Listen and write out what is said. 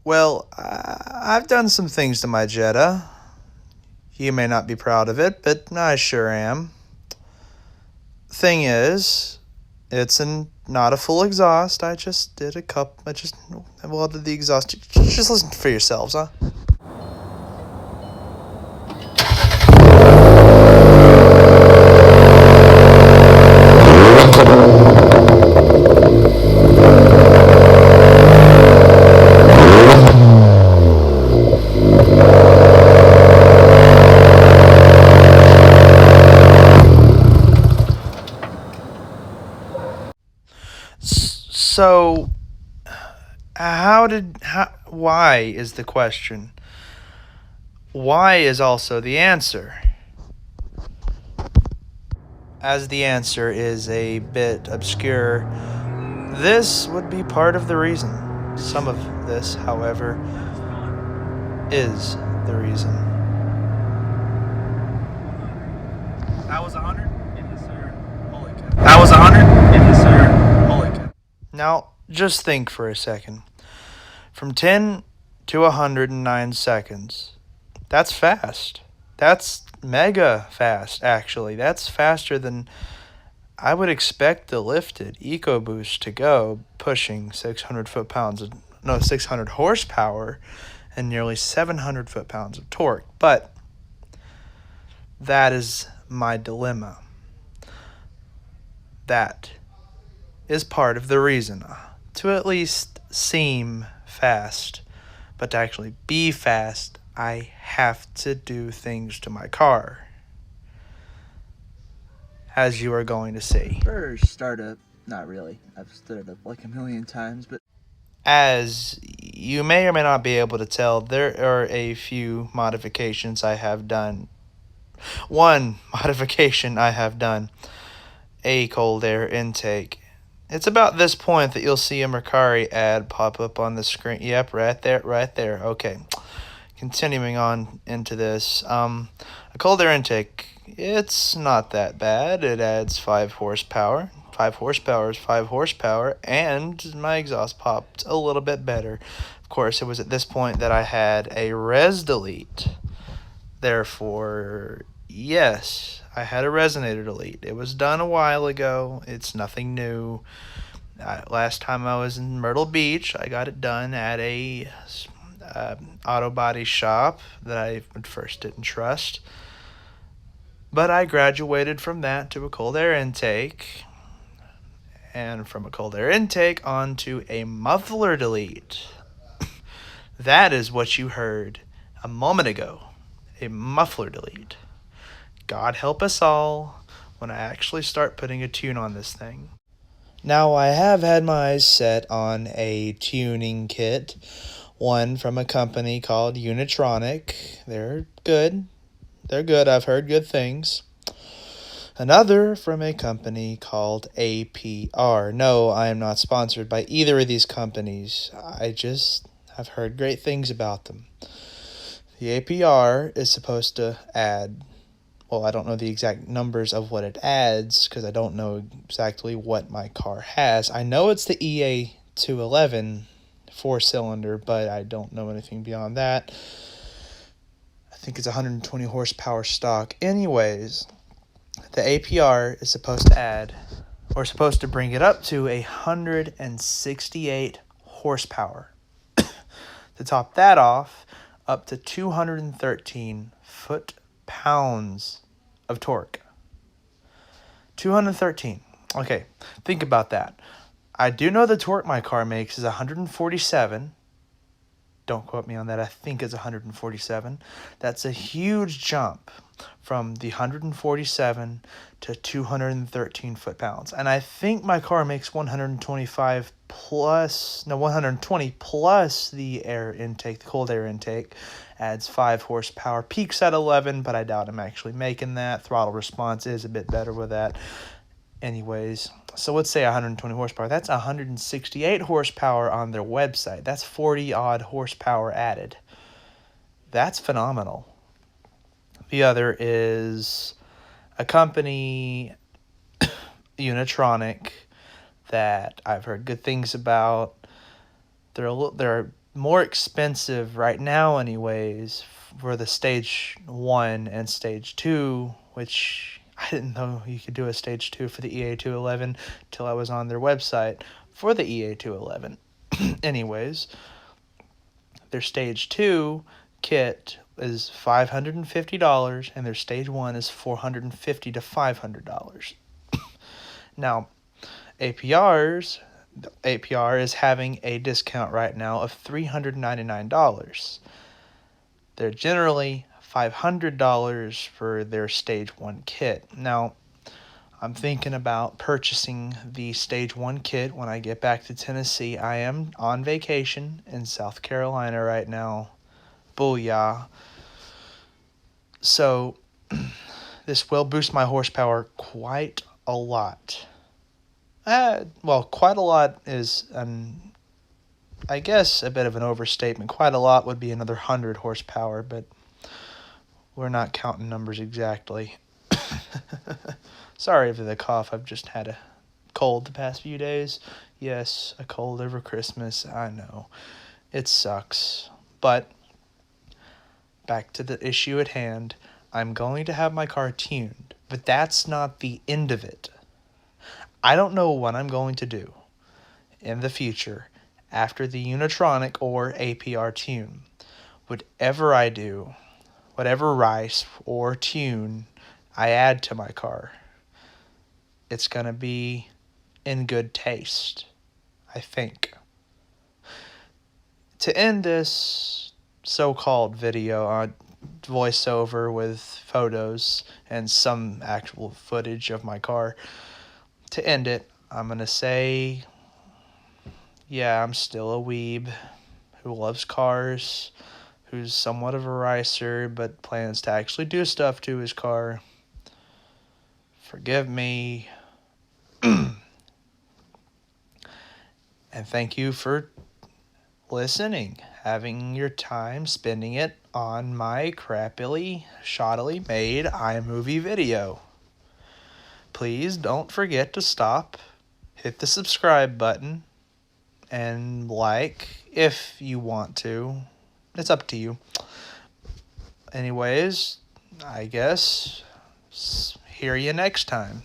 Well, I've done some things to my Jetta. You may not be proud of it, but I sure am. Thing is, it's not a full exhaust. I just did a couple. I just welded the exhaust. Just listen for yourselves, huh? So, why is the question? Why is also the answer? As the answer is a bit obscure, this would be part of the reason. Some of this, however, is the reason. That was 100? Yes, sir. Holy cow. That was 100? Yes, sir. Holy cow. Now, just think for a second. From 10 to 109 seconds. That's fast. That's mega fast, actually. That's faster than I would expect the lifted EcoBoost to go, pushing 600 horsepower and nearly 700 foot-pounds of torque. But that is my dilemma. That is part of the reason to at least seem fast, but to actually be fast, I have to do things to my car, as you are going to see. For startup, not really. I've started up like a million times, but as you may or may not be able to tell, there are a few modifications I have done. One modification I have done, a cold air intake. It's about this point that you'll see a Mercari ad pop up on the screen. Yep, right there. Okay. Continuing on into this, a cold air intake, it's not that bad. It adds 5 horsepower. 5 horsepower is 5 horsepower, and my exhaust popped a little bit better. Of course, it was at this point that I had a res delete. Therefore, yes, I had a resonator delete. It was done a while ago. It's nothing new. Last time I was in Myrtle Beach, I got it done at a auto body shop that I at first didn't trust. But I graduated from that to a cold air intake, and from a cold air intake onto a muffler delete. That is what you heard a moment ago, a muffler delete. God help us all when I actually start putting a tune on this thing. Now, I have had my eyes set on a tuning kit, one from a company called Unitronic. They're good. I've heard good things. Another from a company called APR. No, I am not sponsored by either of these companies. I've heard great things about them. The APR is supposed to add, well, I don't know the exact numbers of what it adds because I don't know exactly what my car has. I know it's the EA211 4-cylinder, but I don't know anything beyond that. I think it's 120 horsepower stock. Anyways, the APR is supposed to add, or supposed to bring it up to 168 horsepower. To top that off, up to 213 foot-pounds of torque. 213. Okay, think about that. I do know the torque my car makes is 147. Don't quote me on that. I think it's 147. That's a huge jump from the 147 to 213 foot-pounds. And I think my car makes 120 plus the air intake, the cold air intake, adds 5 horsepower, peaks at 11, but I doubt I'm actually making that. Throttle response is a bit better with that. Anyways, so let's say 120 horsepower. That's 168 horsepower on their website. That's 40-odd horsepower added. That's phenomenal. The other is a company, Unitronic, that I've heard good things about. They're more expensive right now anyways for the stage 1 and stage 2, which I didn't know you could do a stage 2 for the EA211 till I was on their website for the EA211. Anyways, their stage 2 kit is $550 and their stage 1 is $450 to $500. Now, APRs APR is having a discount right now of $399. They're generally $500 for their stage 1 kit. Now, I'm thinking about purchasing the stage 1 kit when I get back to Tennessee. I am on vacation in South Carolina right now. Booyah. So, this will boost my horsepower quite a lot. Quite a lot is I guess a bit of an overstatement. Quite a lot would be another 100 horsepower, but we're not counting numbers exactly. Sorry for the cough. I've just had a cold the past few days. Yes, a cold over Christmas. I know. It sucks. But back to the issue at hand. I'm going to have my car tuned, but that's not the end of it. I don't know what I'm going to do in the future after the Unitronic or APR tune. Whatever I do, whatever rice or tune I add to my car, it's going to be in good taste, I think. To end this so-called video on voiceover with photos and some actual footage of my car, to end it, I'm going to say, yeah, I'm still a weeb who loves cars, who's somewhat of a ricer, but plans to actually do stuff to his car. Forgive me. And thank you for listening, having your time spending it on my crappily, shoddily made iMovie video. Please don't forget to stop, hit the subscribe button, and like if you want to. It's up to you. Anyways, I guess hear you next time.